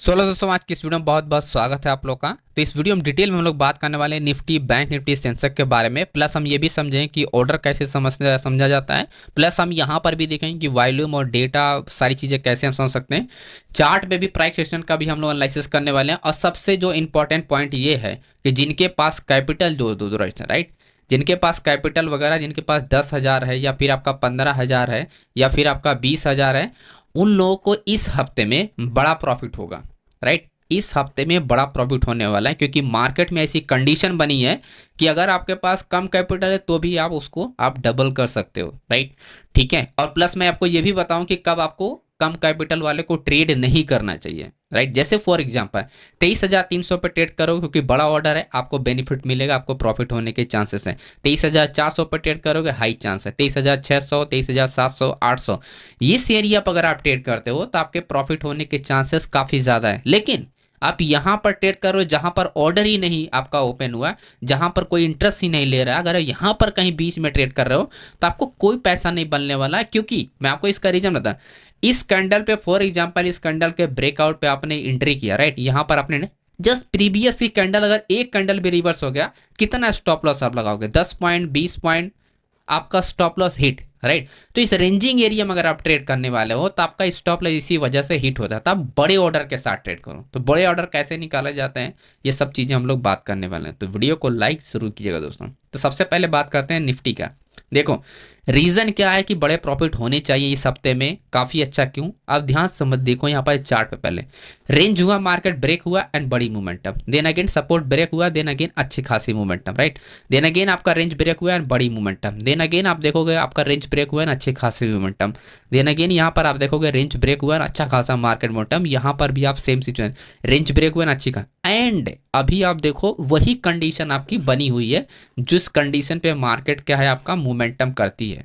सोलह दोस्तों, आज की इस वीडियो में बहुत बहुत स्वागत है आप लोग का। तो इस वीडियो में डिटेल में हम लोग बात करने वाले हैं निफ्टी, बैंक निफ्टी, सेंसेक्स के बारे में। प्लस हम ये भी समझें कि ऑर्डर कैसे समझा जाता है। प्लस हम यहाँ पर भी देखेंगे कि वॉल्यूम और डेटा सारी चीज़ें कैसे हम समझ सकते हैं। चार्ट पे भी प्राइस एक्शन का भी हम लोग एनालिसिस करने वाले हैं। और सबसे जो इंपॉर्टेंट पॉइंट ये है कि जिनके पास कैपिटल दो राइट, जिनके पास कैपिटल वगैरह, जिनके पास 10,000 है या फिर आपका 15,000 है या फिर आपका 20,000 है, उन लोगों को इस हफ्ते में बड़ा प्रॉफिट होगा। राइट, इस हफ्ते में बड़ा प्रॉफिट होने वाला है क्योंकि मार्केट में ऐसी कंडीशन बनी है कि अगर आपके पास कम कैपिटल है तो भी आप उसको डबल कर सकते हो। राइट, ठीक है। और प्लस मैं आपको ये भी बताऊं कि कब आपको कम कैपिटल वाले को ट्रेड नहीं करना चाहिए। राइट, जैसे फॉर एग्जांपल 23,300 पे ट्रेड करो क्योंकि बड़ा ऑर्डर है, आपको बेनिफिट मिलेगा, आपको प्रॉफिट होने के चांसेस हैं। 23,400 पे ट्रेड करोगे, हाई चांस है। 23,600, 23,700, 800, इस एरिया पर अगर आप ट्रेड करते हो तो आपके प्रॉफिट होने के चांसेस काफ़ी ज़्यादा है। लेकिन आप यहाँ पर ट्रेड करो जहाँ पर ऑर्डर ही नहीं आपका ओपन हुआ, जहाँ पर कोई इंटरेस्ट ही नहीं ले रहा है, अगर यहाँ पर कहीं बीच में ट्रेड कर रहे हो तो आपको कोई पैसा नहीं बनने वाला है। क्योंकि मैं आपको इसका रीजन बता, इस कैंडल पे फॉर एग्जांपल इस कैंडल के ब्रेकआउट पे आपने एंट्री किया, राइट, यहाँ पर आपने जस्ट प्रीवियस की कैंडल, अगर एक कैंडल भी रिवर्स हो गया, कितना स्टॉप लॉस आप लगाओगे? 10 पॉइंट, 20 पॉइंट आपका स्टॉप लॉस हिट। राइट, तो इस रेंजिंग एरिया में अगर आप ट्रेड करने वाले हो तो आपका स्टॉप लॉस इसी वजह से हिट होता है। तो आप बड़े ऑर्डर के साथ ट्रेड करो। तो बड़े ऑर्डर कैसे निकाले जाते हैं, ये सब चीज़ें हम लोग बात करने वाले हैं। तो वीडियो को लाइक जरूर कीजिएगा दोस्तों। तो सबसे पहले बात करते हैं निफ्टी का। देखो, रीज़न क्या है कि बड़े प्रॉफिट होने चाहिए इस हफ्ते में। काफ़ी अच्छा क्यों, आप ध्यान से मत देखो। यहाँ पर चार्ट पे पहले रेंज हुआ, मार्केट ब्रेक हुआ एंड बड़ी momentum, then again support break हुआ, देन अगेन अच्छी खासी मोमेंटम। राइट, देन अगेन आपका रेंज ब्रेक हुआ एंड बड़ी मोमेंटम, देन अगेन आप देखोगे आपका रेंज ब्रेक हुआ एंड अच्छी खासी मोमेंटम, देन अगेन यहाँ पर आप देखोगे रेंज ब्रेक हुआ एंड अच्छा खासा मार्केट मोमेंटम। यहाँ पर भी आप सेम सिचुएशन, रेंज ब्रेक हुआ एंड अच्छी खा, एंड अभी आप देखो वही कंडीशन आपकी बनी हुई है। जिस कंडीशन पे मार्केट क्या है आपका मोमेंटम करती है,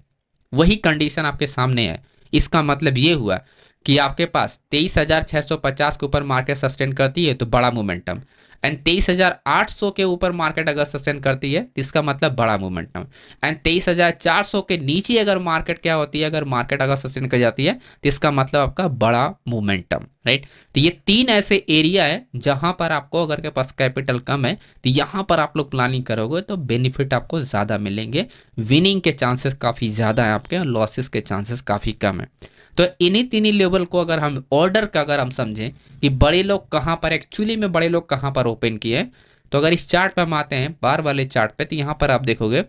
वही कंडीशन आपके सामने है। इसका मतलब ये हुआ कि आपके पास 23,650 के ऊपर मार्केट सस्टेन करती है तो बड़ा मोमेंटम, एंड 23,800 के ऊपर मार्केट अगर सस्टेन करती है तो इसका मतलब बड़ा मोमेंटम, एंड 23,400 के नीचे अगर मार्केट क्या होती है, अगर मार्केट अगर सस्टेन कर जाती है तो इसका मतलब आपका बड़ा मोमेंटम। राइट, तो ये तीन ऐसे एरिया है जहां पर आपको अगर के पास कैपिटल कम है तो यहां पर आप लोग प्लानिंग करोगे तो बेनिफिट आपको ज़्यादा मिलेंगे। विनिंग के चांसेस काफ़ी ज़्यादा है आपके, और लॉसेस के चांसेस काफ़ी कम है। तो इन्हीं तीन लेवल को अगर हम ऑर्डर का अगर हम समझें कि बड़े लोग कहाँ पर एक्चुअली में बड़े लोग कहाँ पर ओपन किए, तो अगर इस चार्ट पर हम आते हैं बार वाले चार्ट पे, तो यहाँ पर आप देखोगे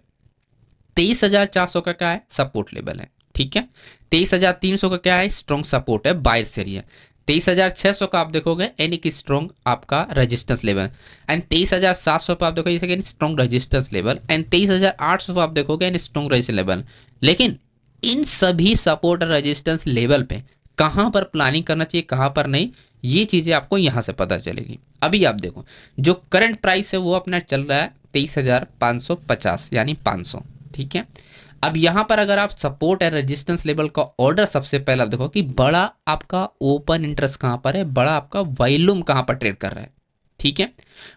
23,400 का क्या है, सपोर्ट लेवल है। ठीक है, 23,300 का क्या है, स्ट्रॉन्ग सपोर्ट है, बायर्स एरिया। 23,600 का आप देखोगे यानी कि स्ट्रॉन्ग आपका रेजिस्टेंस लेवल, एंड 23,700 पर आप देखोगे स्ट्रॉन्ग रेजिस्टेंस लेवल, एंड 23,800 पर आप देखोगे यानी स्ट्रॉन्ग रेजिस्टेंस लेवल। लेकिन इन सभी सपोर्ट और रेजिस्टेंस लेवल पे कहाँ पर प्लानिंग करना चाहिए, कहाँ पर नहीं, ये चीज़ें आपको यहाँ से पता चलेगी। अभी आप देखो जो करंट प्राइस है वो अपना चल रहा है 23,550 यानी 500। ठीक है, अब यहाँ पर अगर आप सपोर्ट एंड रेजिस्टेंस लेवल का ऑर्डर, सबसे पहले आप देखो कि बड़ा आपका ओपन इंटरेस्ट कहाँ पर है, बड़ा आपका वॉल्यूम कहाँ पर ट्रेड कर रहा है। ठीक है,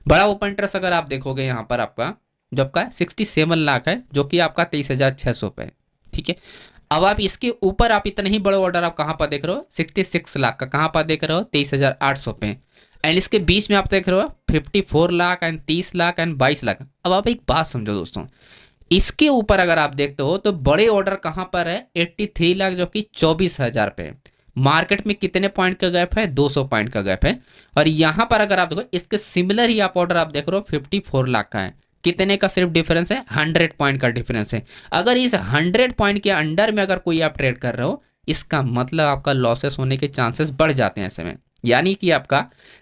बड़ा ओपन इंटरेस्ट अगर आप देखोगे यहाँ पर आपका जो आपका 67 लाख है, जो कि आपका 23,600 पे है। ठीक है, अब आप इसके ऊपर आप इतने ही बड़े ऑर्डर आप कहाँ पर देख रहे हो, 66 लाख का कहाँ पर देख रहे हो, 23,800 पे, एंड इसके बीच में आप देख रहे हो 54 लाख एंड 30 लाख एंड 22 लाख। अब आप एक बात समझो दोस्तों, इसके ऊपर अगर आप देखते हो तो बड़े ऑर्डर कहाँ पर है, 83 लाख, जो कि 24,000 पे है। मार्केट में कितने पॉइंट का गैप है, 200 पॉइंट का गैप है। और यहाँ पर अगर आप देखो इसके सिमिलर ही आप ऑर्डर आप देख रहे हो 54 लाख का है। कितने का सिर्फ डिफरेंस है, 100 पॉइंट का डिफरेंस है। अगर इस 100 पॉइंट के अंडर में अगर कोई आप ट्रेड कर रहे हो, इसका मतलब आपका लॉसेस होने के चांसेस बढ़ जाते हैं ऐसे में। यानी कि आपका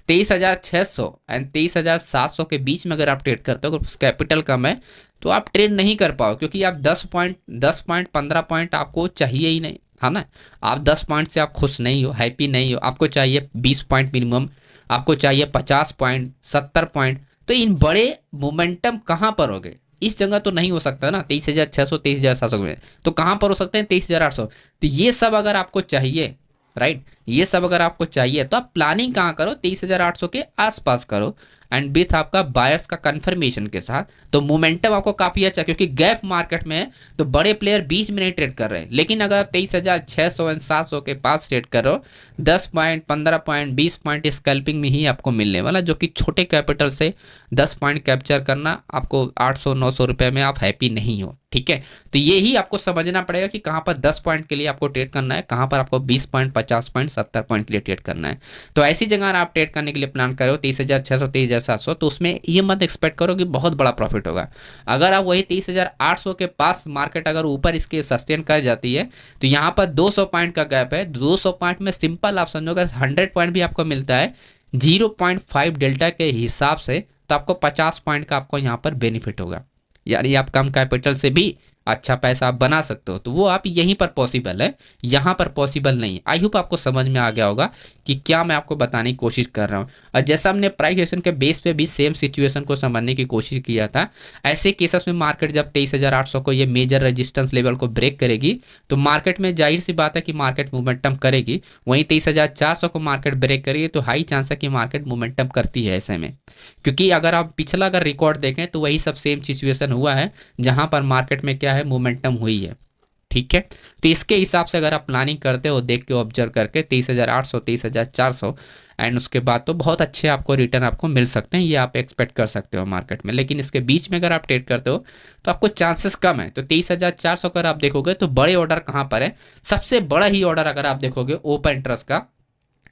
23,600 एंड 23,700 के बीच में अगर आप ट्रेड करते हो, अगर कैपिटल कम है तो आप ट्रेड नहीं कर पाओ, क्योंकि आप 10 पॉइंट 15 पॉइंट आपको चाहिए ही नहीं, है ना। आप 10 पॉइंट से आप खुश नहीं हो, हैप्पी नहीं हो, आपको चाहिए 20 पॉइंट मिनिमम, आपको चाहिए 50 पॉइंट, 70 पॉइंट। तो इन बड़े मोमेंटम कहाँ पर हो गए, इस जगह तो नहीं हो सकता ना। 23,600 23,700 में तो कहाँ पर हो सकते हैं, 23,800। तो ये सब अगर आपको चाहिए, राइट, ये सब अगर आपको चाहिए तो आप प्लानिंग कहाँ करो, 23,800 के आसपास करो। एंड विथ आपका बायर्स का कंफर्मेशन के साथ, तो मोमेंटम आपको काफ़ी अच्छा, क्योंकि गैप मार्केट में है तो बड़े प्लेयर बीच में नहीं ट्रेड कर रहे हैं। लेकिन अगर आप 23,600 एंड 700 के पास ट्रेड करो, 10 पॉइंट 15 पॉइंट 20 पॉइंट स्कैल्पिंग में ही आपको मिलने वाला, जो कि छोटे कैपिटल से 10 पॉइंट कैप्चर करना आपको 800-900 रुपये में आप हैप्पी नहीं हो। ठीक है, तो ये ही आपको समझना पड़ेगा कि कहाँ पर 10 पॉइंट के लिए आपको ट्रेड करना है, कहाँ पर आपको 20 पॉइंट 50 पॉइंट 70 पॉइंट के लिए ट्रेड करना है। तो ऐसी जगह आप ट्रेड करने के लिए प्लान करो 23,600 23,700, तो उसमें ये मत एक्सपेक्ट करो कि बहुत बड़ा प्रॉफिट होगा। अगर आप वही 23,800 के पास मार्केट अगर ऊपर इसके सस्टेन कर जाती है, तो यहाँ पर 200 पॉइंट का गैप है। 200 पॉइंट में सिंपल आप समझोगे 100 पॉइंट भी आपको मिलता है 0.5 डेल्टा के हिसाब से, तो आपको 50 पॉइंट का आपको यहाँ पर बेनिफिट होगा। यानी आप कम कैपिटल से भी अच्छा पैसा आप बना सकते हो। तो वो आप यहीं पर पॉसिबल है, यहाँ पर पॉसिबल नहीं। आई होप आपको समझ में आ गया होगा कि क्या मैं आपको बताने की कोशिश कर रहा हूँ। और जैसा हमने प्राइस एक्शन के बेस पे भी सेम सिचुएशन को समझने की कोशिश किया था, ऐसे केसेस में मार्केट जब 23,800 को ये मेजर रेजिस्टेंस लेवल को ब्रेक करेगी, तो मार्केट में जाहिर सी बात है कि मार्केट मोमेंटम करेगी। वहीं 23,400 को मार्केट ब्रेक करेगी तो हाई चांस है कि मार्केट मोमेंटम करती है ऐसे में, क्योंकि अगर आप पिछला अगर रिकॉर्ड देखें तो वही सब सेम सिचुएशन हुआ है जहां पर मार्केट में क्या है, मोमेंटम हुई है। ठीक है, तो इसके हिसाब से अगर आप प्लानिंग करते हो देख के ऑब्जर्व करके 23,800 23,400 एंड उसके बाद तो बहुत अच्छे आपको रिटर्न आपको मिल सकते हैं, ये आप एक्सपेक्ट कर सकते हो मार्केट में। लेकिन इसके बीच में अगर आप ट्रेड करते हो तो आपको चांसेस कम है। तो 23,400 अगर आप देखोगे तो बड़े ऑर्डर कहाँ पर है, सबसे बड़ा ही ऑर्डर अगर आप देखोगे ओपन इंटरेस्ट का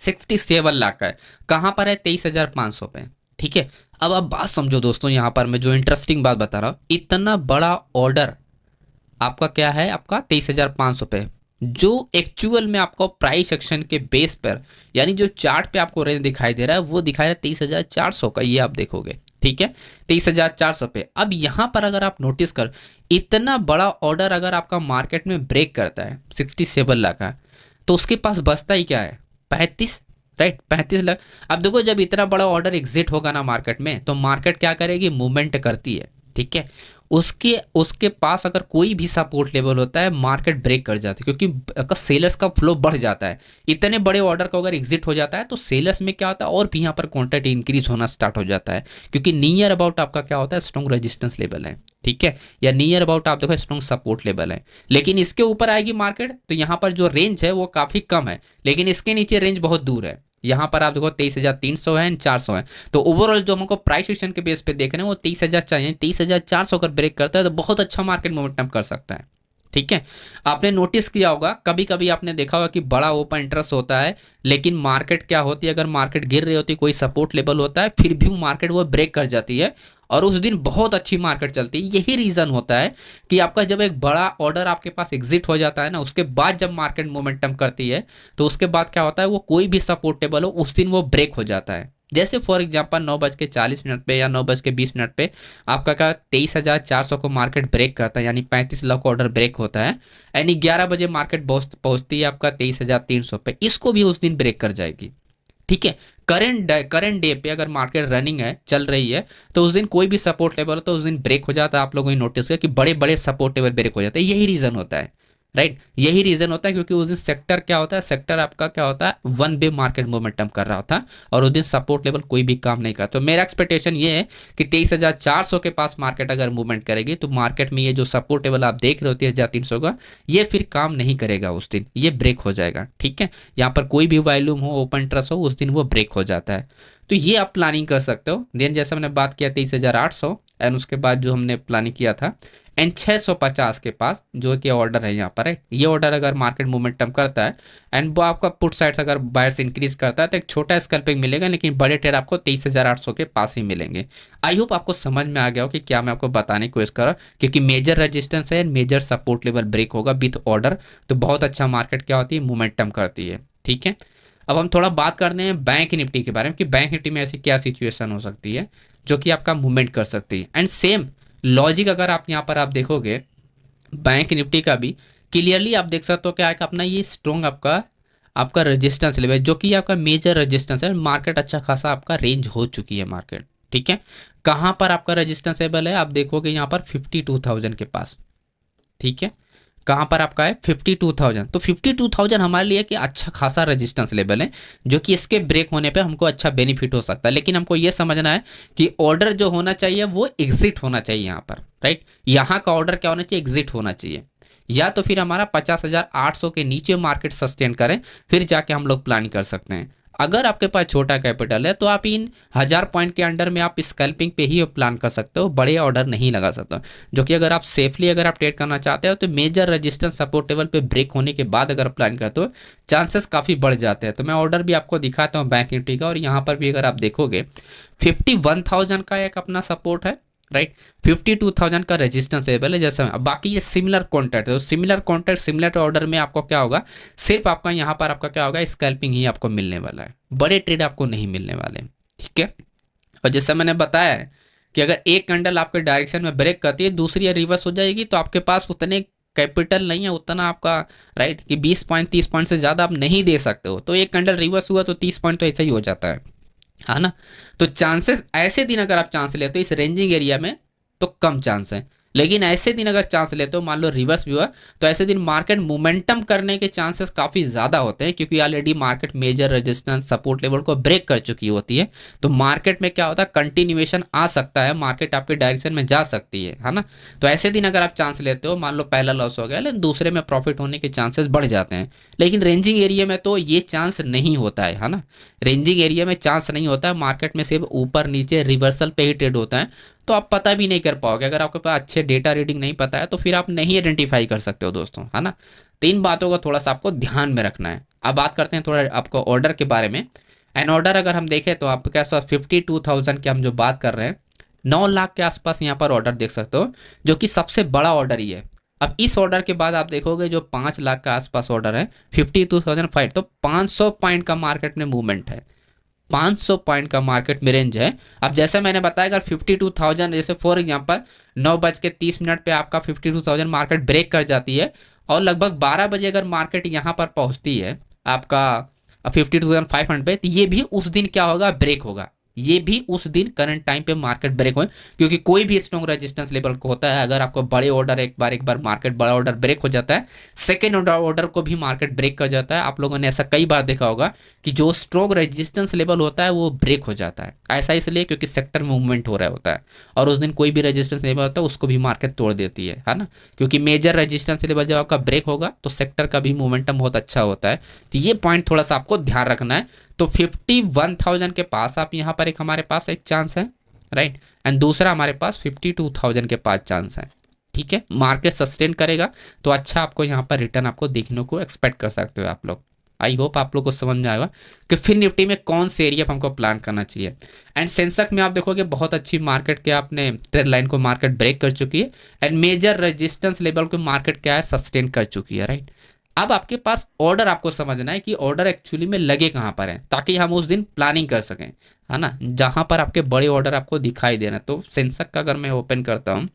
67 लाख का है। कहाँ पर है, 23,500 पे। ठीक है, अब आप बात समझो दोस्तों, यहाँ पर मैं जो इंटरेस्टिंग बात बता रहा हूँ, इतना बड़ा ऑर्डर आपका क्या है, आपका 23,500 पे, जो एक्चुअल में आपको प्राइस एक्शन के बेस पर, यानी जो चार्ट पे आपको रेंज दिखाई दे रहा है वो दिखाई रहा है 23,400 का, ये आप देखोगे। ठीक है, 23,400 पे। अब यहाँ पर अगर आप नोटिस कर, इतना बड़ा ऑर्डर अगर आपका मार्केट में ब्रेक करता है 67 लाख का, तो उसके पास बचता ही क्या है, 35, राइट, 35 लाख। अब देखो जब इतना बड़ा ऑर्डर एग्जिट होगा ना मार्केट में, तो मार्केट क्या करेगी, मूवमेंट करती है। ठीक है, उसके उसके पास अगर कोई भी सपोर्ट लेवल होता है मार्केट ब्रेक कर जाती है, क्योंकि सेलर्स का फ्लो बढ़ जाता है। इतने बड़े ऑर्डर का अगर एग्जिट हो जाता है तो सेलर्स में क्या होता है, और भी यहाँ पर क्वांटिटी इंक्रीज होना स्टार्ट हो जाता है, क्योंकि नियर अबाउट आपका क्या होता है, स्ट्रॉन्ग रेजिस्टेंस लेवल है। ठीक है, या नियर अबाउट आप देखो स्ट्रॉन्ग सपोर्ट लेवल है। लेकिन इसके ऊपर आएगी मार्केट तो यहाँ पर जो रेंज है वो काफ़ी कम है, लेकिन इसके नीचे रेंज बहुत दूर है। यहाँ पर आप देखो 23,300 है, 400 है। तो ओवरऑल जो हमको प्राइस एक्शन के बेस पे देख रहे हैं वो 30,000 चाहिए, 30,400 अगर ब्रेक करता है तो बहुत अच्छा मार्केट मोमेंटम कर सकता है। ठीक है, आपने नोटिस किया होगा, कभी कभी आपने देखा होगा कि बड़ा ओपन इंटरेस्ट होता है, लेकिन मार्केट क्या होती है, अगर मार्केट गिर रही होती है, कोई सपोर्ट लेवल होता है, फिर भी मार्केट वो ब्रेक कर जाती है और उस दिन बहुत अच्छी मार्केट चलती है। यही रीज़न होता है कि आपका जब एक बड़ा ऑर्डर आपके पास एग्जिट हो जाता है ना, उसके बाद जब मार्केट मोमेंटम करती है तो उसके बाद क्या होता है, वो कोई भी सपोर्टेबल हो उस दिन वो ब्रेक हो जाता है। जैसे फॉर एग्जांपल 9:40 पे या 9:20 पे आपका क्या 23,400 को मार्केट ब्रेक करता है, यानी 35 लाख ऑर्डर ब्रेक होता है, यानी 11 बजे मार्केट पहुंचती है आपका 23,300 पे, इसको भी उस दिन ब्रेक कर जाएगी। ठीक है, करंट डे पे अगर मार्केट रनिंग है, चल रही है, तो उस दिन कोई भी सपोर्ट लेवल हो तो उस दिन ब्रेक हो जाता है। आप लोगों ने नोटिस किया कि बड़े बड़े सपोर्ट लेवल ब्रेक हो जाते हैं, यही रीज़न होता है, राइट, यही रीज़न होता है। क्योंकि उस दिन सेक्टर क्या होता है, सेक्टर आपका क्या होता है, वन वे मार्केट मोमेंटम कर रहा होता है और उस दिन सपोर्ट लेवल कोई भी काम नहीं करता। तो मेरा एक्सपेक्टेशन ये है कि 23,400 के पास मार्केट अगर मूवमेंट करेगी तो मार्केट में ये जो सपोर्ट लेवल आप देख रहे हो 23,300 का, ये फिर काम नहीं करेगा, उस दिन ये ब्रेक हो जाएगा। ठीक है, यहाँ पर कोई भी वॉल्यूम हो, ओपन इंटरेस्ट हो, उस दिन वो ब्रेक हो जाता है। तो ये आप प्लानिंग कर सकते हो। देन जैसे हमने बात किया 23,800 एंड उसके बाद जो हमने प्लानिंग किया था एंड 650 के पास जो कि ऑर्डर है यहाँ पर है, ये ऑर्डर अगर मार्केट मोमेंटम करता है एंड वो आपका पुट साइड अगर बायर्स इंक्रीज करता है तो एक छोटा स्कैल्पिंग मिलेगा, लेकिन बड़े ट्रेड आपको 23,800 के पास ही मिलेंगे। आई होप आपको समझ में आ गया हो कि क्या मैं आपको बताने की कोशिश कर रहा हूँ, क्योंकि मेजर रेजिस्टेंस है, मेजर सपोर्ट लेवल ब्रेक होगा विथ ऑर्डर, तो बहुत अच्छा मार्केट क्या होती है, मोमेंटम करती है। ठीक है, अब हम थोड़ा बात करते हैं बैंक निफ्टी के बारे में कि बैंक निफ्टी में ऐसी क्या सिचुएशन हो सकती है जो कि आपका मूवमेंट कर सकती है। एंड सेम लॉजिक अगर आप यहाँ पर आप देखोगे बैंक निफ्टी का भी क्लियरली आप देख सकते हो क्या है, अपना ये स्ट्रॉन्ग आपका रेजिस्टेंस लेवल जो कि आपका मेजर रेजिस्टेंस है। मार्केट अच्छा खासा आपका रेंज हो चुकी है मार्केट। ठीक है, कहाँ पर आपका रेजिस्टेंस लेवल है, आप देखोगे यहाँ पर 52,000 के पास। ठीक है, कहाँ पर आपका है 52,000। तो 52,000 हमारे लिए कि अच्छा खासा रेजिस्टेंस लेवल है, जो कि इसके ब्रेक होने पे हमको अच्छा बेनिफिट हो सकता है। लेकिन हमको ये समझना है कि ऑर्डर जो होना चाहिए वो एग्जिट होना चाहिए यहाँ पर, राइट। यहाँ का ऑर्डर क्या होना चाहिए, एग्जिट होना चाहिए, या तो फिर हमारा 50,800 के नीचे मार्केट सस्टेन करें, फिर जाके हम लोग प्लान कर सकते हैं। अगर आपके पास छोटा कैपिटल है तो आप इन 1000 पॉइंट के अंडर में आप स्कैल्पिंग पे ही प्लान कर सकते हो, बड़े ऑर्डर नहीं लगा सकते हो। जो कि अगर आप सेफली अगर आप ट्रेड करना चाहते हो तो मेजर रेजिस्टेंस सपोर्ट लेवल पे ब्रेक होने के बाद अगर प्लान करते हो चांसेस काफ़ी बढ़ जाते हैं। तो मैं ऑर्डर भी आपको दिखाता हूँ बैंक निफ्टी का, और यहाँ पर भी अगर आप देखोगे 51,000 का एक अपना सपोर्ट है, राइट। 52,000 का रेजिस्टेंस लेवल है। जैसे बाकी ये सिमिलर कॉन्ट्रैक्ट है, तो सिमिलर कॉन्ट्रैक्ट सिमिलर ऑर्डर में आपको क्या होगा, सिर्फ आपका यहाँ पर आपका क्या होगा, स्कैल्पिंग ही आपको मिलने वाला है, बड़े ट्रेड आपको नहीं मिलने वाले, ठीक है। और जैसे मैंने बताया है कि अगर एक कैंडल आपके डायरेक्शन में ब्रेक करती है, दूसरी रिवर्स हो जाएगी, तो आपके पास उतने कैपिटल नहीं है, उतना आपका, राइट, कि 20 पॉइंट 30 पॉइंट से ज़्यादा आप नहीं दे सकते हो। तो एक कैंडल रिवर्स हुआ तो 30 पॉइंट तो ऐसा ही हो जाता है ना। तो चांसेस ऐसे दिन अगर आप चांस लेते हो इस रेंजिंग एरिया में तो कम चांस है, लेकिन ऐसे दिन अगर चांस लेते हो, मान लो रिवर्स भी हुआ, तो ऐसे दिन मार्केट मोमेंटम करने के चांसेस काफ़ी ज़्यादा होते हैं, क्योंकि already market major resistance support level को ब्रेक कर चुकी होती है। तो मार्केट में क्या होता है, कंटिन्यूएशन आ सकता है, मार्केट आपके डायरेक्शन में जा सकती है ना। तो ऐसे दिन अगर आप चांस लेते हो, मान लो पहला लॉस हो गया लेकिन दूसरे में प्रॉफिट होने के चांसेस बढ़ जाते हैं। लेकिन रेंजिंग एरिया में तो ये चांस नहीं होता है ना। रेंजिंग एरिया में चांस नहीं होता है, मार्केट में सिर्फ ऊपर नीचे रिवर्सल पे ही ट्रेड होता है, तो आप पता भी नहीं कर पाओगे। अगर आपके पास अच्छे डेटा रीडिंग नहीं पता है तो फिर आप नहीं आइडेंटिफाई कर सकते हो दोस्तों, है ना। तो इन बातों का थोड़ा सा आपको ध्यान में रखना है। अब बात करते हैं थोड़ा आपको ऑर्डर के बारे में। एन ऑर्डर अगर हम देखें तो आपको क्या 52,000 की हम जो बात कर रहे हैं, 9 लाख के आसपास यहाँ पर ऑर्डर देख सकते हो, जो कि सबसे बड़ा ऑर्डर ही है। अब इस ऑर्डर के बाद आप देखोगे जो 5 लाख का आसपास ऑर्डर है 52,005, तो 500 पॉइंट का मार्केट में मूवमेंट है, 500 पॉइंट का मार्केट में रेंज है। अब जैसे मैंने बताया अगर 52,000 जैसे फॉर एग्जांपल 9:30 पे आपका 52,000 मार्केट ब्रेक कर जाती है, और लगभग 12 बजे अगर मार्केट यहाँ पर पहुँचती है आपका 52,500 पे, तो ये भी उस दिन क्या होगा, ब्रेक होगा। ये भी उस दिन करंट टाइम पे मार्केट ब्रेक हो, क्योंकि कोई भी स्ट्रॉन्ग रेजिस्टेंस लेवल को होता है, अगर आपको बड़े ऑर्डर एक बार मार्केट बड़ा ऑर्डर ब्रेक हो जाता है, सेकेंड ऑर्डर को भी मार्केट ब्रेक कर जाता है। आप लोगों ने ऐसा कई बार देखा होगा कि जो स्ट्रॉन्ग रेजिस्टेंस लेवल होता है वो ब्रेक हो जाता है। ऐसा इसलिए क्योंकि सेक्टर में मूवमेंट हो रहा होता है, और उस दिन कोई भी रेजिस्टेंस लेवल होता है उसको भी मार्केट तोड़ देती है ना। क्योंकि मेजर रेजिस्टेंस लेवल जब आपका ब्रेक होगा तो सेक्टर का भी मोमेंटम बहुत अच्छा होता है। तो ये पॉइंट थोड़ा सा आपको ध्यान रखना है। तो 51,000 के पास आप यहाँ पर एक हमारे पास एक चांस है, राइट, एंड दूसरा हमारे पास 52,000 के पास चांस है, ठीक है। मार्केट सस्टेन करेगा तो अच्छा आपको यहाँ पर रिटर्न आपको देखने को एक्सपेक्ट कर सकते हो आप लोग। आई होप आप लोग को समझ में आएगा कि फिर निफ्टी में कौन से एरिया पर हमको प्लान करना चाहिए। एंड सेंसेक्स में आप देखोगे बहुत अच्छी मार्केट के आपने ट्रेड लाइन को मार्केट ब्रेक कर चुकी है, एंड मेजर रेजिस्टेंस लेवल को मार्केट क्या है, सस्टेन कर चुकी है, राइट। अब आपके पास ऑर्डर आपको समझना है कि ऑर्डर एक्चुअली में लगे कहाँ पर है, ताकि हम उस दिन प्लानिंग कर सकें, है ना, जहाँ पर आपके बड़े ऑर्डर आपको दिखाई दे रहे हैं। तो सेंसेक्स का अगर मैं ओपन करता हूँ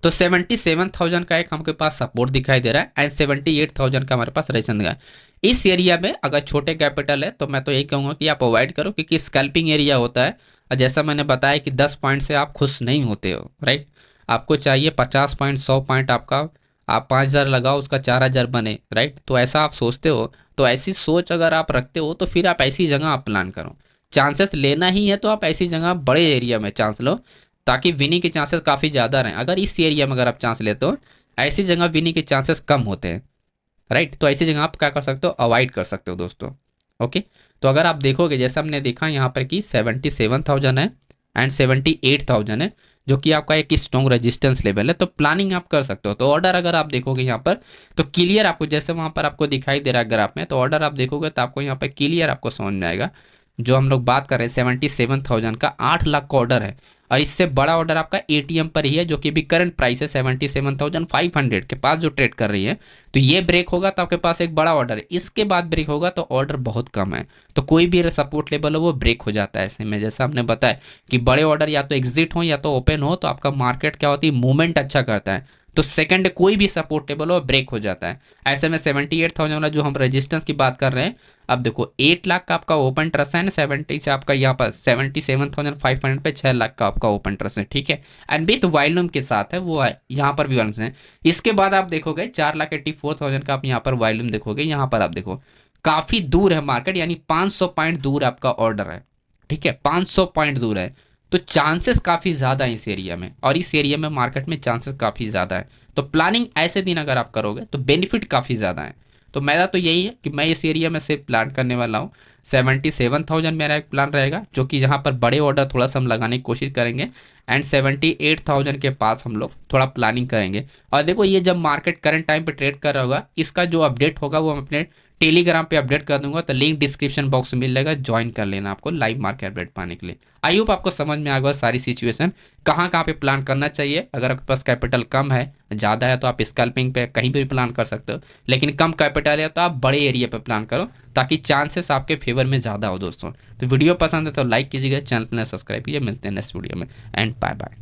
तो 77,000 का एक हमके पास सपोर्ट दिखाई दे रहा है, एंड 78,000 का हमारे पास रेजिस्टेंस है। इस एरिया में अगर छोटे कैपिटल है तो मैं तो यही कहूँगा कि आप अवॉइड करो, क्योंकि स्कैल्पिंग एरिया होता है। और जैसा मैंने बताया कि 10 पॉइंट से आप खुश नहीं होते हो, राइट। आपको चाहिए 50 पॉइंट 100 पॉइंट आपका, आप 5,000 लगाओ उसका 4,000 बने, राइट। तो ऐसा आप सोचते हो, तो ऐसी सोच अगर आप रखते हो तो फिर आप ऐसी जगह आप प्लान करो। चांसेस लेना ही है तो आप ऐसी जगह बड़े एरिया में चांस लो, ताकि विनिंग के चांसेस काफ़ी ज़्यादा रहें। अगर इस एरिया में अगर आप चांस लेते हो, ऐसी जगह विनिंग के चांसेस कम होते हैं, राइट। तो ऐसी जगह आप क्या कर सकते हो, अवॉइड कर सकते हो दोस्तों, ओके। तो अगर आप देखोगे जैसा हमने देखा यहाँ पर कि 77,000 है एंड 78,000 है, जो कि आपका एक स्ट्रॉन्ग रेजिस्टेंस लेवल है, तो प्लानिंग आप कर सकते हो। तो ऑर्डर अगर आप देखोगे यहाँ पर तो क्लियर आपको, जैसे वहाँ पर आपको दिखाई दे रहा है ग्राफ में, तो ऑर्डर आप देखोगे तो आपको यहाँ पर क्लियर आपको समझ में आएगा। जो हम लोग बात कर रहे हैं 77,000 का 8 लाख का ऑर्डर है, और इससे बड़ा ऑर्डर आपका एटीएम पर ही है, जो कि भी करंट प्राइस है 77,500 के पास जो ट्रेड कर रही है। तो ये ब्रेक होगा तो आपके पास एक बड़ा ऑर्डर है, इसके बाद ब्रेक होगा तो ऑर्डर बहुत कम है। तो कोई भी सपोर्ट लेवल हो वो ब्रेक हो जाता है ऐसे में। जैसा हमने बताया कि बड़े ऑर्डर या तो एग्जिट हो या तो ओपन हो, तो आपका मार्केट क्या होती है, मूवमेंट अच्छा करता है। तो सेकंड कोई भी सपोर्टेबल हो ब्रेक हो जाता है। ऐसे में 78,000 वाला जो हम रेजिस्टेंस की बात कर रहे हैं, अब देखो 8 लाख का आपका ओपन ट्रस्ट है ना, 70 से आपका यहाँ पर 77,500 पे 6 लाख का आपका ओपन ट्रस्ट है, ठीक है। एंड विथ वॉल्यूम के साथ है वो है, यहाँ पर भी वॉल्यूम है। इसके बाद आप देखोगे 4,84,000 का आप यहाँ पर वॉल्यूम देखोगे, यहाँ पर आप देखो काफ़ी दूर है मार्केट, यानी 500 पॉइंट दूर आपका ऑर्डर है, ठीक है, 500 पॉइंट दूर है। तो चांसेस काफ़ी ज़्यादा है इस एरिया में, और इस एरिया में मार्केट में चांसेस काफ़ी ज़्यादा है। तो प्लानिंग ऐसे दिन अगर आप करोगे तो बेनिफिट काफ़ी ज़्यादा है। तो मेरा तो यही है कि मैं इस एरिया में सिर्फ प्लान करने वाला हूँ। 77,000 मेरा एक प्लान रहेगा, जो कि जहाँ पर बड़े ऑर्डर थोड़ा सा हम लगाने की कोशिश करेंगे। एंड 78,000 के पास हम लोग थोड़ा प्लानिंग करेंगे। और देखो ये जब मार्केट करंट टाइम पे ट्रेड कर रहा होगा, इसका जो अपडेट होगा वो हम अपने टेलीग्राम पे अपडेट कर दूंगा, तो लिंक डिस्क्रिप्शन बॉक्स में मिल जाएगा, ज्वाइन कर लेना आपको लाइव मार्केट अपडेट पाने के लिए। आई होप आपको समझ में आ गया सारी सिचुएशन, कहाँ कहाँ पे प्लान करना चाहिए। अगर आपके पास कैपिटल कम है, ज़्यादा है तो आप स्कैल्पिंग पे कहीं भी प्लान कर सकते हो, लेकिन कम कैपिटल है तो आप बड़े एरिया पे प्लान करो, ताकि चांसेस आपके फेवर में ज़्यादा हो दोस्तों। तो वीडियो पसंद है तो लाइक कीजिएगा, चैनल पर सब्सक्राइब कीजिए। मिलते हैं नेक्स्ट वीडियो में, एंड बाय बाय।